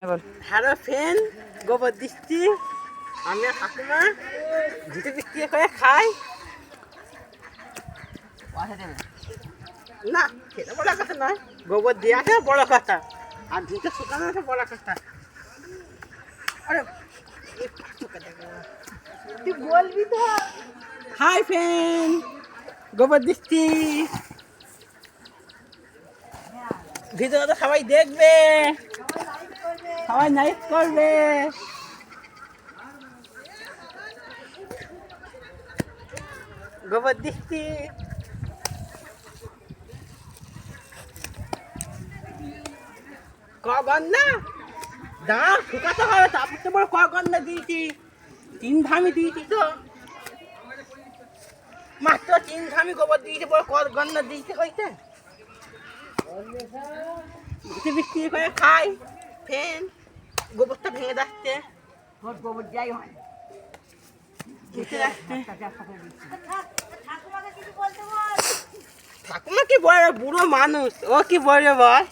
Hello friend, গোবর দিচ্ছি আমি আর ঠাকুমা ঝুঁটে বিক্রি করে খাই। না সেটা বড় কথা নয়, গোবর দিয়ে আসে বড় কথা, আর ঝুঁটে শুকানো আছে বড় কথা। আরে তুই বলবি তো। হাই ফ্রেন্ড, গোবর দিচ্ছি, ভিডিও তো সবাই দেখবে, সবাই লাইক করবে। গোবর দিচ্ছি, গন্ধা দাঁড়া শুকাতে হবে, তারপর তো বড় গন্ধা দিয়েছি, 3 ধামি দিয়েছি তো, মাত্র 3 ধামি গোবর দিয়েছি, বড় গন্ধা দিয়েছে হইতে বিক্রি করে খাই। ফেন গোবরটা ভেঙে যাচ্ছে, গোবর যাই হয় ঠাকুমা কি বলে, বুড়ো মানুষ, ও কি বলে বল।